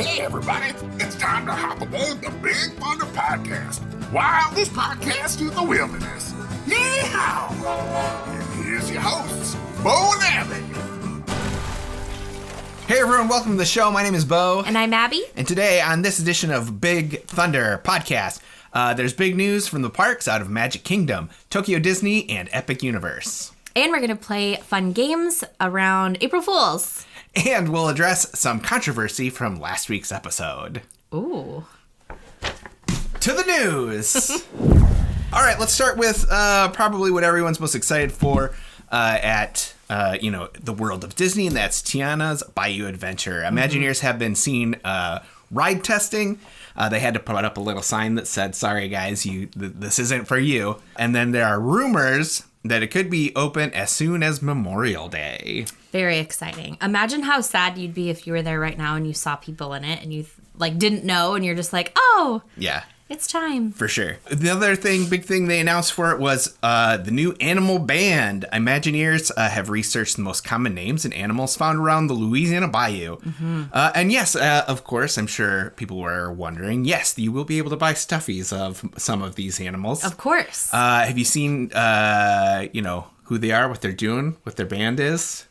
Hey everybody, it's time to hop aboard the Big Thunder Podcast. Wildest podcast in the wilderness. Yeehaw! And here's your hosts, Bo and Abby. Hey everyone, welcome to the show. My name is Bo. And I'm Abby. And today on this edition of Big Thunder Podcast, there's big news from the parks out of Magic Kingdom, Tokyo Disney, and Epic Universe. And we're going to play fun games around April Fools. And we'll address some controversy from last week's episode. Ooh. To the news. All right, let's start with probably what everyone's most excited for at the world of Disney, and that's Tiana's Bayou Adventure. Imagineers have been seen ride testing. They had to put up a little sign that said, sorry guys, this isn't for you. And then there are rumors that it could be open as soon as Memorial Day. Very exciting. Imagine how sad you'd be if you were there right now and you saw people in it and you didn't know and you're just like, oh, yeah, it's time. For sure. The other big thing they announced for it was the new animal band. Imagineers have researched the most common names and animals found around the Louisiana Bayou. Mm-hmm. And yes, of course, I'm sure people were wondering, yes, you will be able to buy stuffies of some of these animals. Of course. Have you seen, who they are, what they're doing, what their band is?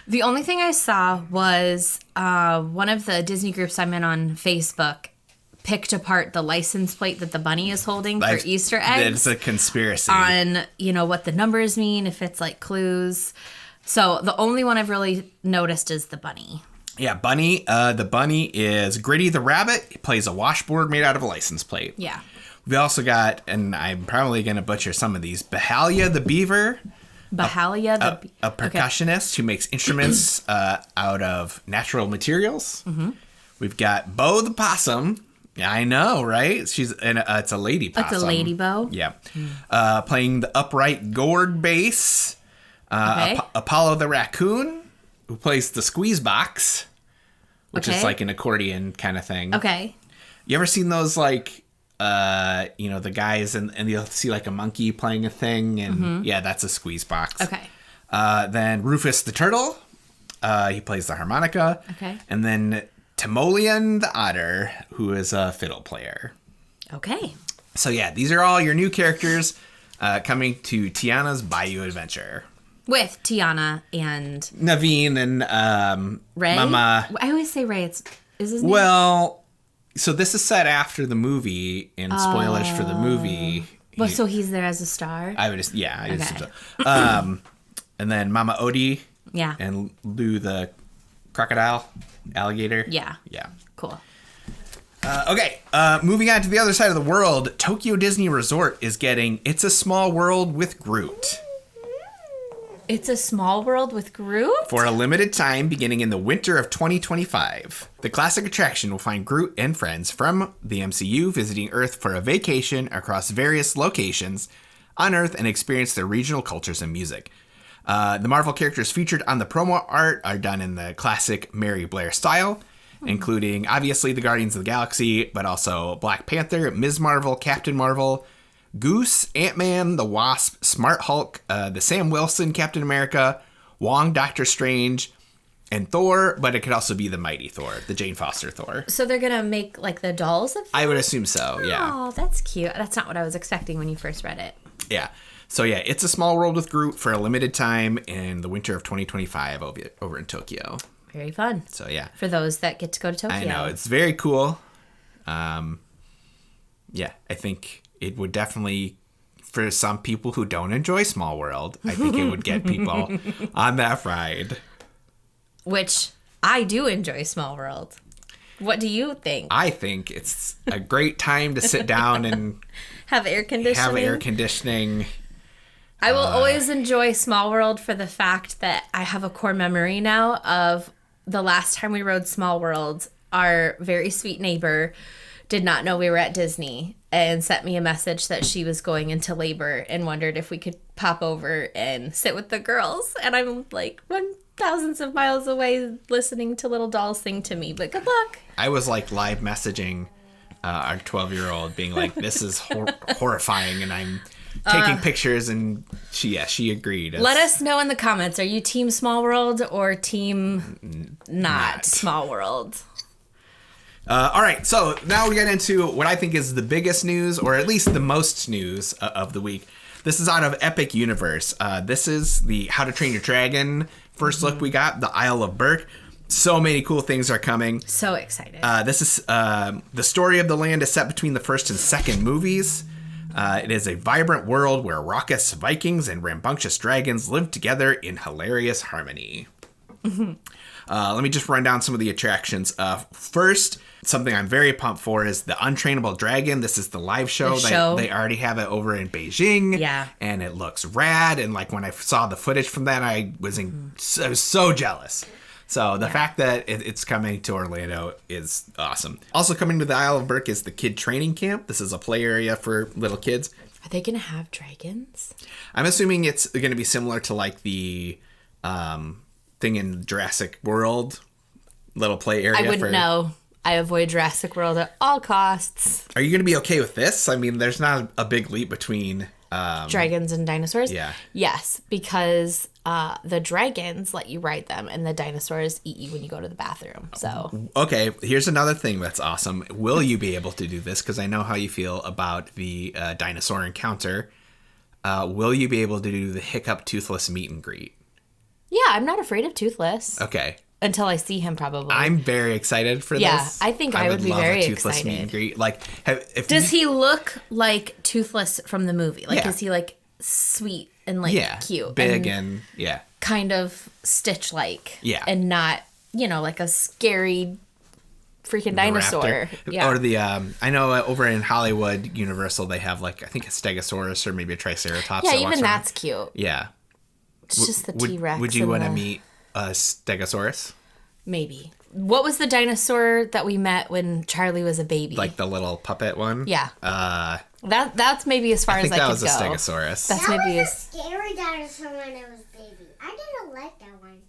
The only thing I saw was one of the Disney groups I'm in on Facebook picked apart the license plate that the bunny is holding for Easter eggs. It's a conspiracy. On, what the numbers mean, if it's like clues. So the only one I've really noticed is the bunny. Yeah, Bunny. The bunny is Gritty the rabbit. He plays a washboard made out of a license plate. Yeah. We also got, and I'm probably going to butcher some of these, Bahalia the beaver. Bahalia a percussionist who makes instruments out of natural materials. Mm-hmm. We've got Bo the possum. Yeah, I know, right? It's a lady possum. It's a lady Bo. Yeah. Playing the upright gourd bass. Apollo the raccoon, who plays the squeeze box, which is like an accordion kind of thing. Okay. You ever seen those, the guys and you'll see like a monkey playing a thing, and yeah, that's a squeeze box. Okay. Then Rufus the turtle, he plays the harmonica. Okay. And then Timoleon the otter, who is a fiddle player. Okay. So yeah, these are all your new characters coming to Tiana's Bayou Adventure. With Tiana and Naveen and Ray. Mama. I always say Ray. Is his name? Well, so this is set after the movie, and spoilers for the movie. Well, so he's there as a star? I would just, yeah. I just, and then Mama Odie. Yeah. And Lou the crocodile, alligator. Yeah. Yeah. Cool. Okay, moving on to the other side of the world, Tokyo Disney Resort is getting It's a Small World with Groot. It's a Small World with Groot? For a limited time, beginning in the winter of 2025. The classic attraction will find Groot and friends from the MCU visiting Earth for a vacation across various locations on Earth and experience their regional cultures and music. The Marvel characters featured on the promo art are done in the classic Mary Blair style, including, obviously, the Guardians of the Galaxy, but also Black Panther, Ms. Marvel, Captain Marvel, Goose, Ant-Man, the Wasp, Smart Hulk, the Sam Wilson Captain America, Wong Doctor Strange, and Thor, but it could also be the Mighty Thor, the Jane Foster Thor. So they're going to make, the dolls of them? I would assume so, yeah. Oh, that's cute. That's not what I was expecting when you first read it. Yeah. So, yeah, It's a Small World with Groot for a limited time in the winter of 2025 over in Tokyo. Very fun. So, yeah. For those that get to go to Tokyo. I know. It's very cool. Yeah, I think it would definitely, for some people who don't enjoy Small World, I think it would get people on that ride. Which I do enjoy Small World. What do you think? I think it's a great time to sit down and have air conditioning. I will always enjoy Small World for the fact that I have a core memory now of the last time we rode Small World. Our very sweet neighbor did not know we were at Disney and sent me a message that she was going into labor and wondered if we could pop over and sit with the girls. And I'm thousands of miles away listening to little dolls sing to me, but good luck. I was live messaging our 12-year-old being like, this is horrifying, and I'm taking pictures, and she agreed. Let us know in the comments, are you team Small World or team not Small World? All right, so now we get into what I think is the biggest news, or at least the most news of the week. This is out of Epic Universe. This is the How to Train Your Dragon first look we got, the Isle of Berk. So many cool things are coming. So excited. This is the story of the land is set between the first and second movies. It is a vibrant world where raucous Vikings and rambunctious dragons live together in hilarious harmony. Let me just run down some of the attractions. First, something I'm very pumped for is the Untrainable Dragon. This is the live show. They already have it over in Beijing. Yeah. And it looks rad. And like when I saw the footage from that, I was so jealous. So the fact that it's coming to Orlando is awesome. Also coming to the Isle of Berk is the Kid Training Camp. This is a play area for little kids. Are they going to have dragons? I'm assuming it's going to be similar to like the thing in Jurassic World, little play area. I wouldn't know. I avoid Jurassic World at all costs. Are you going to be okay with this? I mean, there's not a big leap between dragons and dinosaurs. Yeah. Yes, because the dragons let you ride them, and the dinosaurs eat you when you go to the bathroom. So okay, here's another thing that's awesome. Will you be able to do this? Because I know how you feel about the dinosaur encounter. Will you be able to do the Hiccup Toothless meet and greet? Yeah, I'm not afraid of Toothless. Okay. Until I see him, probably. I'm very excited for this. Yeah, I think I would be very excited. Toothless meet and greet. Like, does he look like Toothless from the movie? Like, is he like sweet and like cute, big and kind of Stitch-like? Yeah, and not like a scary freaking dinosaur. Yeah, or the I know over in Hollywood Universal they have like I think a Stegosaurus or maybe a Triceratops. Yeah, even that's cute. Yeah. It's just the T-Rex. Would you want to meet a Stegosaurus? Maybe. What was the dinosaur that we met when Charlie was a baby? Like the little puppet one? Yeah. That's maybe as far as I could go. that was a Stegosaurus. That's that maybe was a scary dinosaur when I was a baby. I didn't like that one.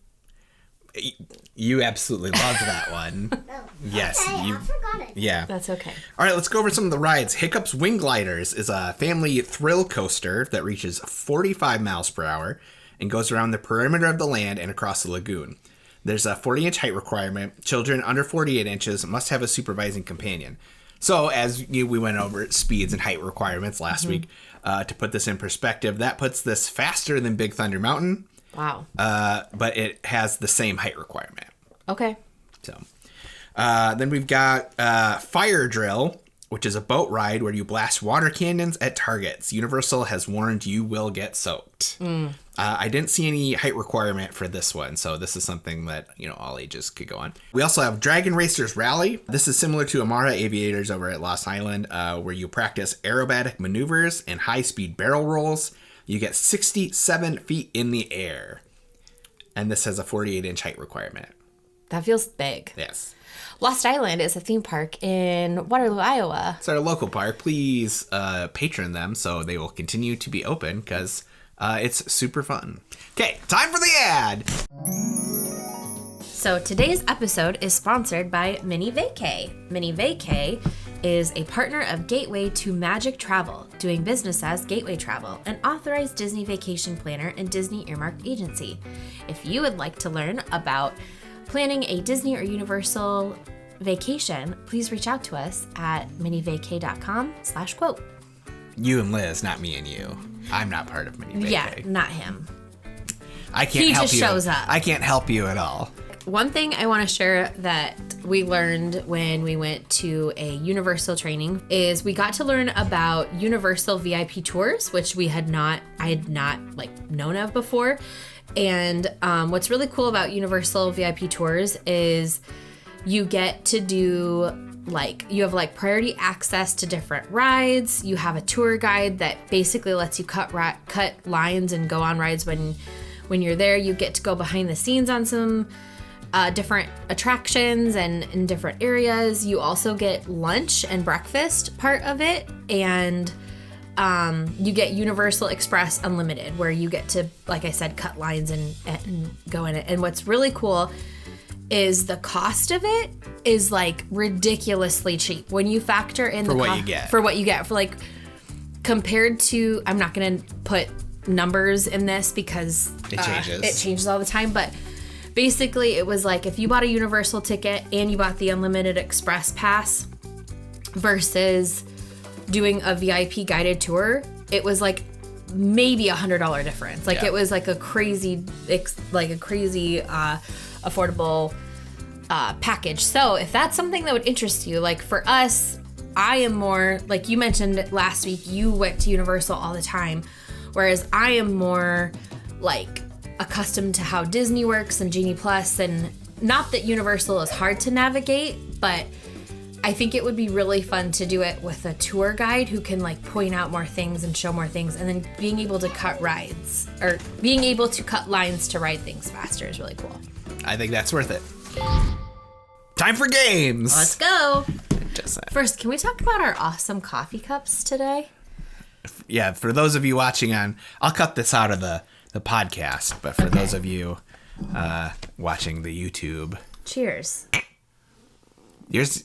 You absolutely loved that one. Oh, yes. okay, I forgot it. Yeah. That's okay. All right, let's go over some of the rides. Hiccup's Wing Gliders is a family thrill coaster that reaches 45 miles per hour and goes around the perimeter of the land and across the lagoon. There's a 40-inch height requirement. Children under 48 inches must have a supervising companion. So, as we went over speeds and height requirements last week, to put this in perspective, that puts this faster than Big Thunder Mountain. Wow. But it has the same height requirement. Okay. So, then we've got Fire Drill, which is a boat ride where you blast water cannons at targets. Universal has warned you will get soaked. I didn't see any height requirement for this one, so this is something that, all ages could go on. We also have Dragon Racers Rally. This is similar to Amara Aviators over at Lost Island, where you practice aerobatic maneuvers and high-speed barrel rolls. You get 67 feet in the air. And this has a 48-inch height requirement. That feels big. Yes. Lost Island is a theme park in Waterloo, Iowa. It's our local park. Please patron them so they will continue to be open because it's super fun. Okay, time for the ad. So today's episode is sponsored by Mini Vacay. Mini Vacay is a partner of Gateway to Magic Travel, doing business as Gateway Travel, an authorized Disney vacation planner and Disney earmarked agency. If you would like to learn about planning a Disney or Universal vacation, please reach out to us at minivacay.com/quote. You and Liz, not me and you. I'm not part of Mini Vacay. Yeah, not him. I can't He help just you. shows up. I can't help you at all. One thing I want to share that we learned when we went to a Universal training is we got to learn about Universal VIP tours, which I had not known of before. And what's really cool about Universal VIP tours is you get to do you have priority access to different rides. You have a tour guide that basically lets you cut lines and go on rides when you're there. You get to go behind the scenes on some different attractions and in different areas. You also get lunch and breakfast part of it, and you get Universal Express Unlimited, where you get to, like I said, cut lines and go in it. And what's really cool is the cost of it is ridiculously cheap when you factor in for what you get. For compared to, I'm not going to put numbers in this because it changes. It changes all the time, but basically it was like if you bought a Universal ticket and you bought the Unlimited Express Pass versus doing a VIP guided tour, it was like maybe $100 difference. Like it was like a crazy affordable package. So if that's something that would interest you, like for us, I am more, like you mentioned last week, you went to Universal all the time, whereas I am more like accustomed to how Disney works and Genie Plus, and not that Universal is hard to navigate, but I think it would be really fun to do it with a tour guide who can like point out more things and show more things, and then being able to cut rides or being able to cut lines to ride things faster is really cool. I think that's worth it. Time for games. Let's go. First, can we talk about our awesome coffee cups today? Yeah, for those of you watching I'll cut this out of the podcast, but for those of you watching the YouTube. Cheers. Yours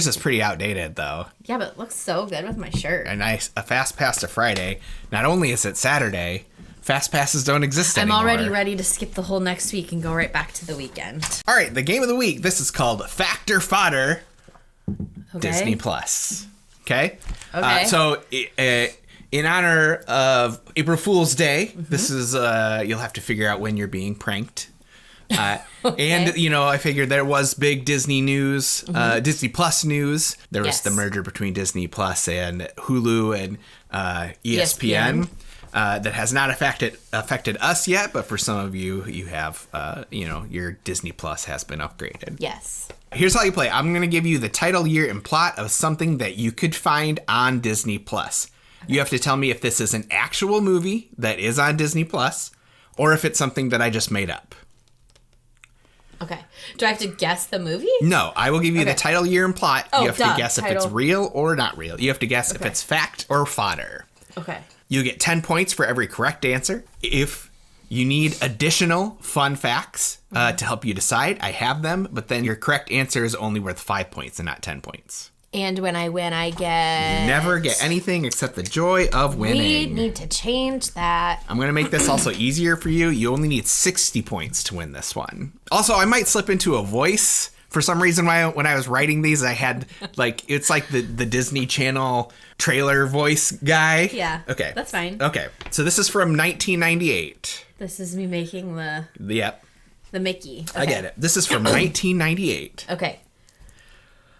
is pretty outdated, though. Yeah, but it looks so good with my shirt. A Fast Pass to Friday. Not only is it Saturday, Fast Passes don't exist anymore. I'm already ready to skip the whole next week and go right back to the weekend. All right, the game of the week. This is called FACT OR FODDER. Okay. Disney Plus. Okay? Okay. So, in honor of April Fool's Day, this is, you'll have to figure out when you're being pranked. Okay. And, I figured there was big Disney news, Disney Plus news. There was the merger between Disney Plus and Hulu and ESPN. That has not affected us yet, but for some of you, you have, your Disney Plus has been upgraded. Yes. Here's how you play. I'm going to give you the title, year, and plot of something that you could find on Disney Plus. Okay. You have to tell me if this is an actual movie that is on Disney Plus, or if it's something that I just made up. Okay. Do I have to guess the movie? No, I will give you the title, year, and plot. Oh, you have to guess if it's real or not real. You have to guess if it's fact or fodder. Okay. You get 10 points for every correct answer. If you need additional fun facts to help you decide, I have them, but then your correct answer is only worth 5 points and not 10 points. And when I win, I get... You never get anything except the joy of winning. We need to change that. I'm going to make this also easier for you. You only need 60 points to win this one. Also, I might slip into a voice. For some reason, when I was writing these, I had, it's like the Disney Channel trailer voice guy. Yeah. Okay. That's fine. Okay. So this is from 1998. This is me making the Mickey. Okay. I get it. This is from 1998. Okay.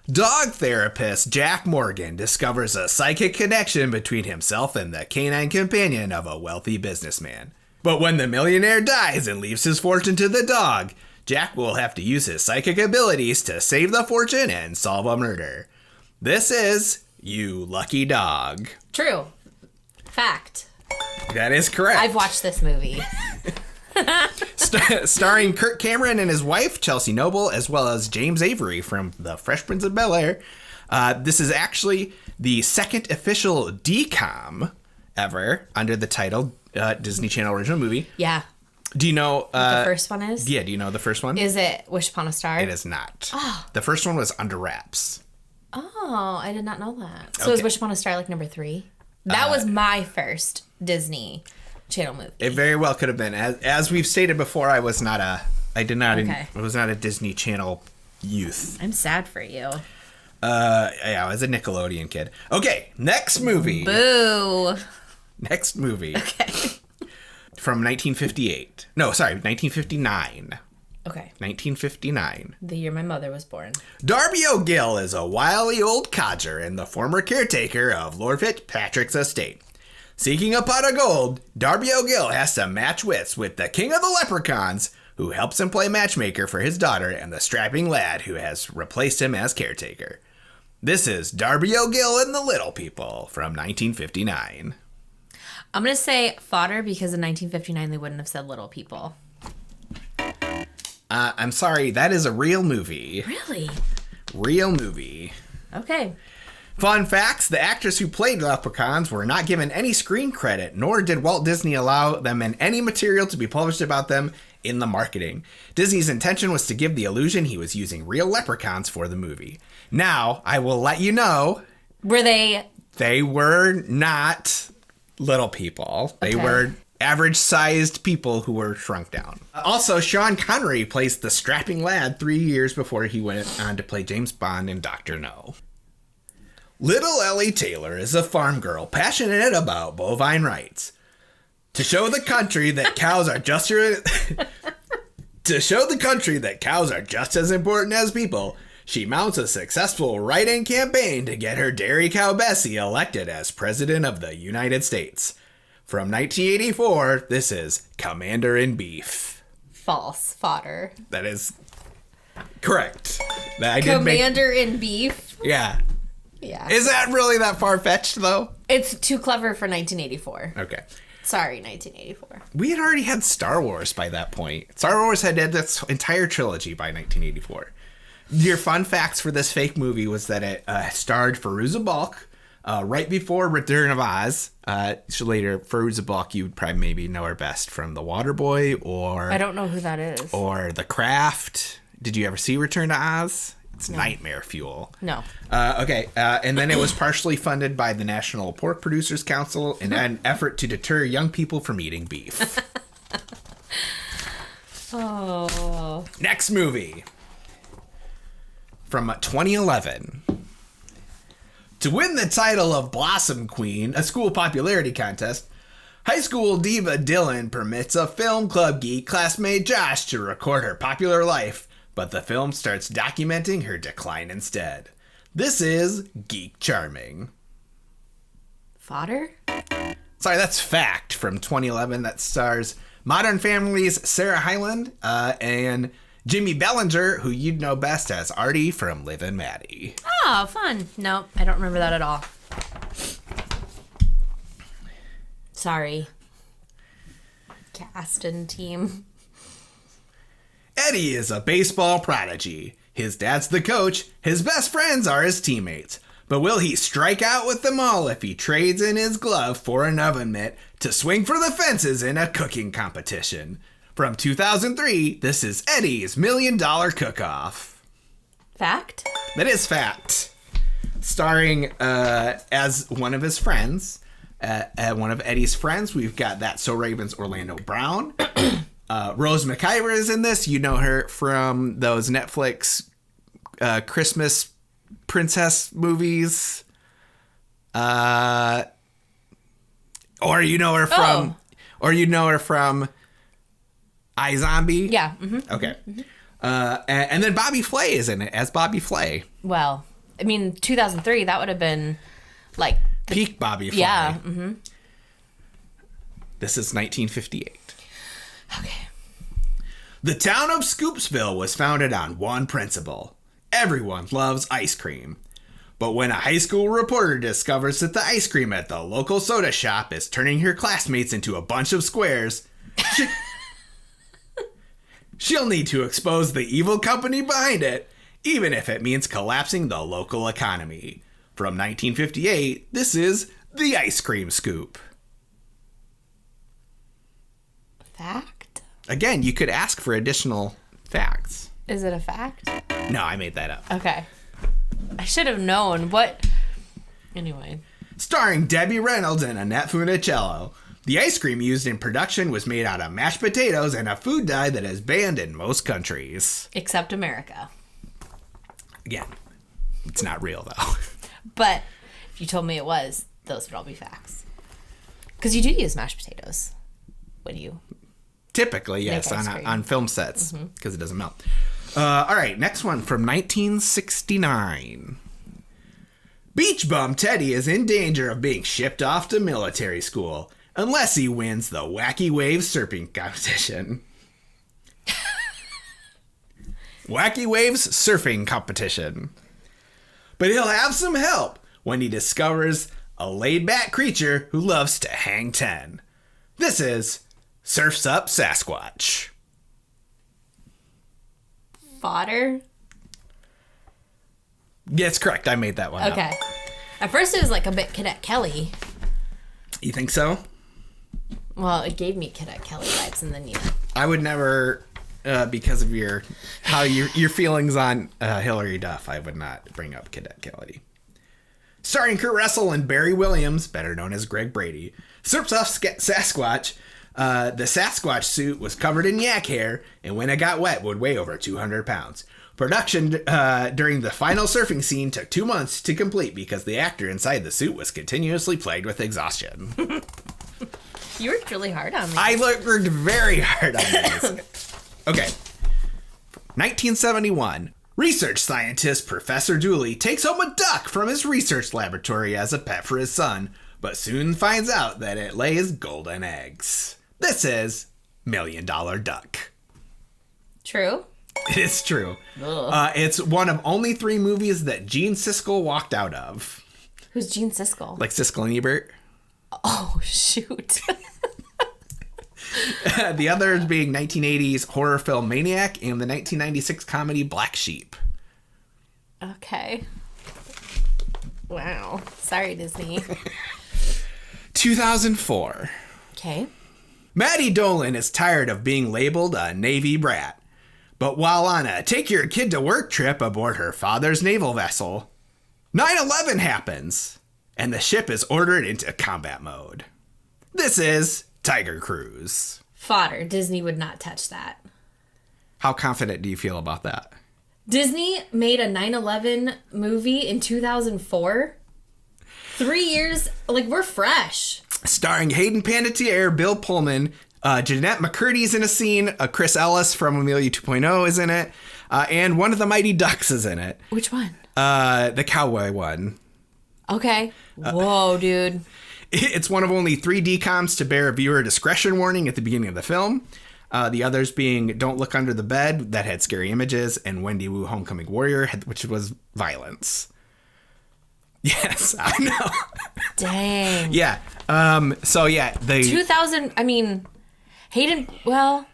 Dog therapist Jack Morgan discovers a psychic connection between himself and the canine companion of a wealthy businessman. But when the millionaire dies and leaves his fortune to the dog, Jack will have to use his psychic abilities to save the fortune and solve a murder. This is You Lucky Dog. True. Fact. That is correct. I've watched this movie. Starring Kirk Cameron and his wife, Chelsea Noble, as well as James Avery from The Fresh Prince of Bel-Air. This is actually the second official DCOM ever under the title Disney Channel Original Movie. Yeah. Do you know... what the first one is? Yeah, do you know the first one? Is it Wish Upon a Star? It is not. Oh. The first one was Under Wraps. Oh, I did not know that. So is Wish Upon a Star like number 3? That was my first Disney Channel movie. It very well could have been. As we've stated before, I was not a Disney Channel youth. I'm sad for you. Yeah, I was a Nickelodeon kid. Okay, next movie. Boo. Next movie. Okay. From 1958. No, sorry, 1959. Okay. 1959. The year my mother was born. Darby O'Gill is a wily old codger and the former caretaker of Lord Fitzpatrick's estate. Seeking a pot of gold, Darby O'Gill has to match wits with the king of the leprechauns, who helps him play matchmaker for his daughter and the strapping lad who has replaced him as caretaker. This is Darby O'Gill and the Little People from 1959. I'm going to say fodder because in 1959 they wouldn't have said little people. I'm sorry, that is a real movie. Really? Real movie. Okay. Fun facts, the actors who played leprechauns were not given any screen credit, nor did Walt Disney allow them in any material to be published about them in the marketing. Disney's intention was to give the illusion he was using real leprechauns for the movie. Now, I will let you know... Were they... They were not little people. They were average-sized people who were shrunk down. Also, Sean Connery plays the strapping lad 3 years before he went on to play James Bond in Dr. No. Little Ellie Taylor is a farm girl passionate about bovine rights. To show the country that cows are just as important as people, she mounts a successful write-in campaign to get her dairy cow Bessie elected as President of the United States. From 1984, this is Commander in Beef. False. Fodder. That is correct. Commander in Beef? Yeah. Yeah. Is that really that far-fetched, though? It's too clever for 1984. Okay. Sorry, 1984. We had already had Star Wars by that point. Star Wars had its entire trilogy by 1984. Your fun facts for this fake movie was that it starred Fairuza Balk right before Return of Oz. So later, Fairuza Balk, you would probably maybe know her best from The Waterboy or... I don't know who that is. Or The Craft. Did you ever see Return to Oz? It's nightmare fuel. No. Okay. And then it was partially funded by the National Pork Producers Council in an effort to deter young people from eating beef. Oh. Next movie. From 2011. To win the title of Blossom Queen, a school popularity contest, high school diva Dylan permits a film club geek classmate Josh to record her popular life, but the film starts documenting her decline instead. This is Geek Charming. Fodder? Sorry, that's Fact from 2011 that stars Modern Family's Sarah Hyland and Jimmy Bellinger, who you'd know best as Artie from Liv and Maddie. Oh, fun. Nope, I don't remember that at all. Sorry. Cast and team. Eddie is a baseball prodigy. His dad's the coach. His best friends are his teammates. But will he strike out with them all if he trades in his glove for an oven mitt to swing for the fences in a cooking competition? From 2003, this is Eddie's $1 Million Cook-Off. Fact? That is Fact. Starring as one of his friends, one of Eddie's friends, we've got That So Raven's Orlando Brown. Rose McIver is in this. You know her from those Netflix Christmas princess movies. Or you know her from... Oh. Or you know her from... iZombie? Yeah. Mm-hmm. Okay. Mm-hmm. And then Bobby Flay is in it as Bobby Flay. Well, I mean, 2003, that would have been like... Peak Bobby Flay. Yeah. Mm-hmm. This is 1958. Okay. The town of Scoopsville was founded on one principle. Everyone loves ice cream. But when a high school reporter discovers that the ice cream at the local soda shop is turning her classmates into a bunch of squares... She'll need to expose the evil company behind it, even if it means collapsing the local economy. From 1958, this is The Ice Cream Scoop. Fact? Again, you could ask for additional facts. Is it a fact? No, I made that up. Okay. I should have known. What? Anyway. Starring Debbie Reynolds and Annette Funicello. The ice cream used in production was made out of mashed potatoes and a food dye that is banned in most countries. Except America. Again, it's not real, though. But if you told me it was, those would all be facts. Because you do use mashed potatoes when you... Typically, yes, on film sets, because it doesn't melt. All right, next one from 1969. Beach bum Teddy is in danger of being shipped off to military school unless he wins the Wacky Waves surfing competition. Wacky Waves surfing competition. But he'll have some help when he discovers a laid-back creature who loves to hang 10. This is Surf's Up Sasquatch. Fodder? Yes, correct. I made that one up. Okay. At first it was like a bit Cadet Kelly. You think so? Well, it gave me Cadet Kelly vibes, and then I would never, because of your feelings on Hillary Duff, I would not bring up Cadet Kelly. Starring Kurt Russell and Barry Williams, better known as Greg Brady, Surf's Up Sasquatch The Sasquatch suit was covered in yak hair, and when it got wet, would weigh over 200 pounds. Production during the final surfing scene took 2 months to complete because the actor inside the suit was continuously plagued with exhaustion. You worked really hard on me. I worked very hard on this. Okay. 1971. Research scientist Professor Dooley takes home a duck from his research laboratory as a pet for his son, but soon finds out that it lays golden eggs. This is $1 Million Duck. True. It is true. It's one of only 3 movies that Gene Siskel walked out of. Who's Gene Siskel? Like Siskel and Ebert. Oh, shoot. The others being 1980s horror film Maniac and the 1996 comedy Black Sheep. Okay. Wow. Sorry, Disney. 2004. Okay. Maddie Dolan is tired of being labeled a Navy brat. But while on a take your kid to work trip aboard her father's naval vessel, 9/11 happens, and the ship is ordered into combat mode. This is Tiger Cruise. Fodder. Disney would not touch that. How confident do you feel about that? Disney made a 9/11 movie in 2004. 3 years, like, we're fresh. Starring Hayden Panettiere, Bill Pullman, Jeanette McCurdy's in a scene, Chris Ellis from Amelia 2.0 is in it, and one of the Mighty Ducks is in it. Which one? The cowboy one. Okay. Whoa, dude. It's one of only 3 DCOMs to bear a viewer discretion warning at the beginning of the film. The others being Don't Look Under the Bed, that had scary images, and Wendy Wu Homecoming Warrior, which was violence. Yes, I know. Dang. Yeah. So, yeah. 2000, I mean, Hayden, well,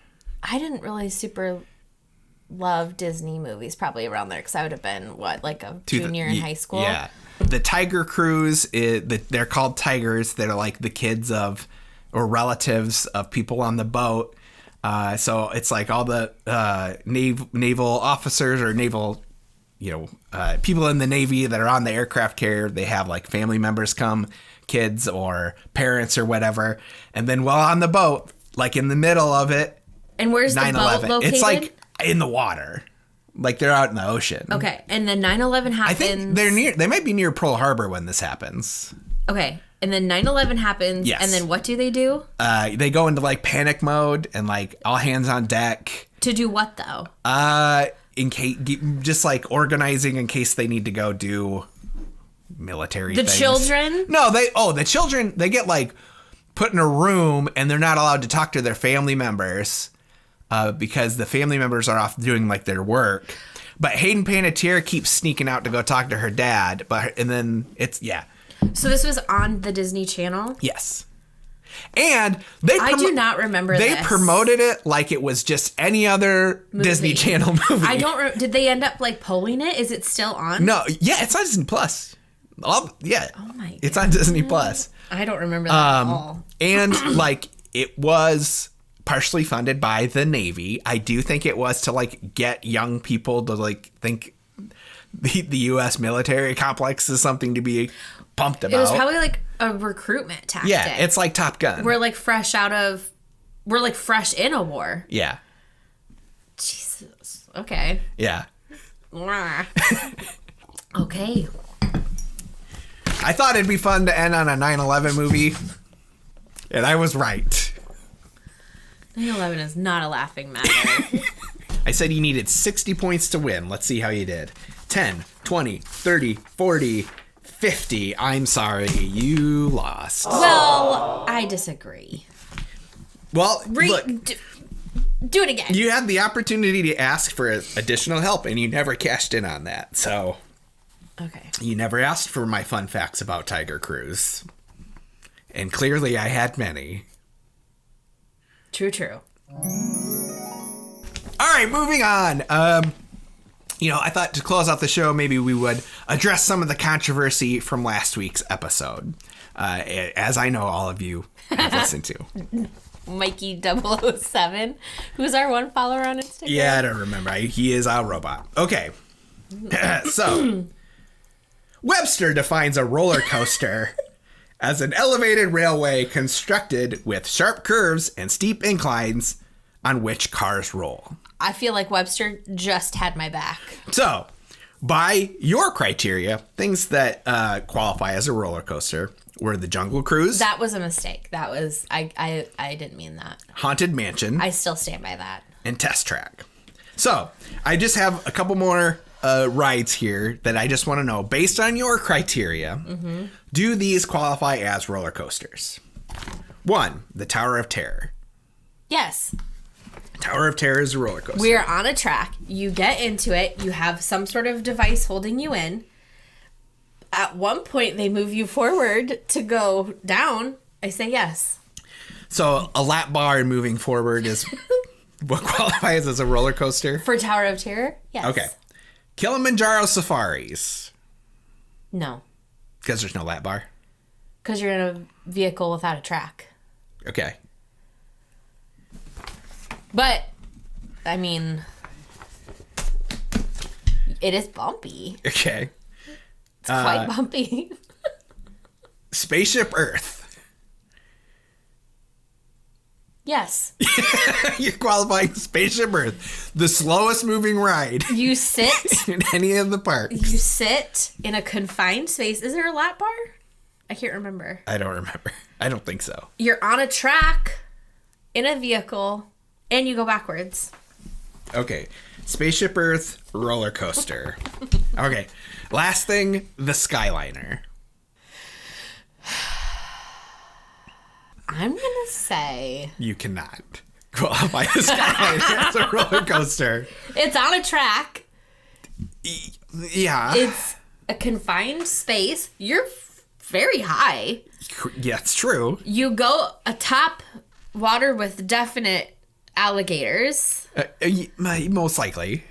I didn't really super love Disney movies probably around there because I would have been, like a junior in high school? Yeah. The Tiger Cruise, they're called Tigers. They're like the kids of, or relatives of people on the boat. So it's like all the naval officers or naval, people in the Navy that are on the aircraft carrier. They have like family members come, kids or parents or whatever. And then while on the boat, like in the middle of it. And where's the boat located? It's like in the water. Like they're out in the ocean. Okay. And then 9/11 happens. I think they might be near Pearl Harbor when this happens. Okay. And then 9/11 happens. Yes. And then what do? They go into like panic mode and like all hands on deck. To do what though? In case, just like organizing in case they need to go do military things. The children? No, the children, they get like put in a room and they're not allowed to talk to their family members because the family members are off doing like their work. But Hayden Panettiere keeps sneaking out to go talk to her dad. And then So this was on the Disney Channel? Yes. And I do not remember this. They promoted it like it was just any other movie. Disney Channel movie. I don't. Did they end up like pulling it? Is it still on? No. Yeah, it's on Disney Plus. Yeah. Oh my God. It's on Disney Plus. I don't remember that at all. And like it was partially funded by the Navy. I do think it was to like get young people to like think the U.S. military complex is something to be pumped about. It was probably like a recruitment tactic. Yeah, it's like Top Gun. We're like fresh in a war. Yeah. Jesus. Okay. Yeah. Okay. I thought it'd be fun to end on a 9/11 movie, and I was right. 9/11 is not a laughing matter. I said you needed 60 points to win. Let's see how you did. 10, 20, 30, 40, 50. I'm sorry, you lost. Well, I disagree. Well, look, do it again. You had the opportunity to ask for additional help, and you never cashed in on that. So, okay. You never asked for my fun facts about Tiger Cruise. And clearly I had many. True. All right, moving on. I thought to close out the show, maybe we would address some of the controversy from last week's episode, as I know all of you have listened to. Mikey 007, who's our one follower on Instagram. Yeah, I don't remember. He is a robot. Okay. So, Webster defines a roller coaster as an elevated railway constructed with sharp curves and steep inclines on which cars roll. I feel like Webster just had my back. So, by your criteria, things that qualify as a roller coaster were the Jungle Cruise. That was a mistake. That was, I didn't mean that. Haunted Mansion. I still stand by that. And Test Track. So, I just have a couple more rides here that I just want to know, based on your criteria, do these qualify as roller coasters? 1, the Tower of Terror. Yes. Tower of Terror is a roller coaster. We're on a track. You get into it. You have some sort of device holding you in. At one point, they move you forward to go down. I say yes. So a lap bar and moving forward is what qualifies as a roller coaster? For Tower of Terror? Yes. Okay. Kilimanjaro Safaris. No. Because there's no lap bar? Because you're in a vehicle without a track. Okay. But, I mean, it is bumpy. Okay. It's quite bumpy. Spaceship Earth. Yes. You're qualifying Spaceship Earth, the slowest moving ride You sit. in any of the parks. You sit in a confined space. Is there a lap bar? I can't remember. I don't remember. I don't think so. You're on a track in a vehicle and you go backwards. Okay. Spaceship Earth roller coaster. Okay. Last thing, the Skyliner. I'm going to say You cannot qualify the Skyliner as a roller coaster. it's on a track. Yeah. It's a confined space. You're very high. Yeah, it's true. You go atop water with definite alligators. Most likely.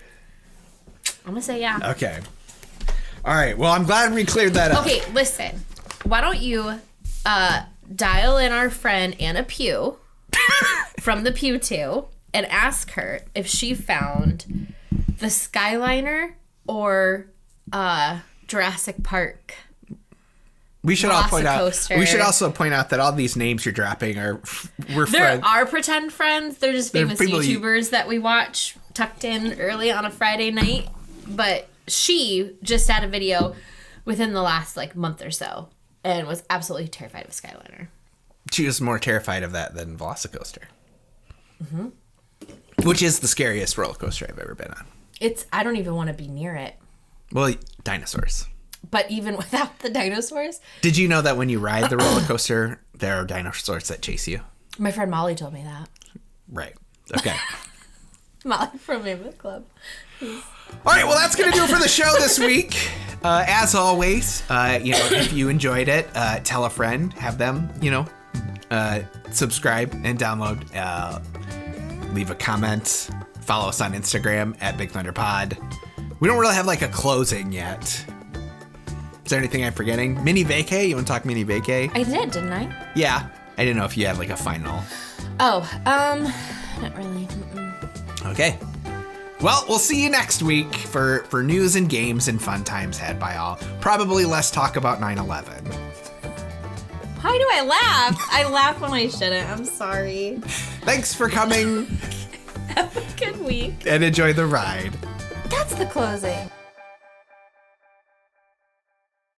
I'm going to say yeah. Okay. All right. Well, I'm glad we cleared that up. Okay, listen. Why don't you dial in our friend Anna Pugh from the Pew 2 and ask her if she found the Skyliner or Jurassic Park. We should also point out that all these names you're dropping we're There friends. are pretend friends. They're just famous YouTubers that we watch tucked in early on a Friday night. But she just had a video within the last month or so and was absolutely terrified of Skyliner. She was more terrified of that than Velocicoaster. Mm-hmm. Which is the scariest roller coaster I've ever been on. I don't even want to be near it. Well, dinosaurs. But even without the dinosaurs? Did you know that when you ride the roller coaster, there are dinosaurs that chase you? My friend Molly told me that. Right. Okay. Molly from Mammoth Club. All right, well, that's going to do it for the show this week. As always, if you enjoyed it, tell a friend, have them, subscribe and download, leave a comment, follow us on Instagram at Big Thunder Pod. We don't really have a closing yet. Is there anything I'm forgetting? Mini vacay? You want to talk mini vacay? I did, didn't I? Yeah. I didn't know if you had a final. Oh, not really. Okay. Well, we'll see you next week for news and games and fun times had by all. Probably less talk about 9/11. Why do I laugh? I laugh when I shouldn't. I'm sorry. Thanks for coming. Have a good week. And enjoy the ride. That's the closing.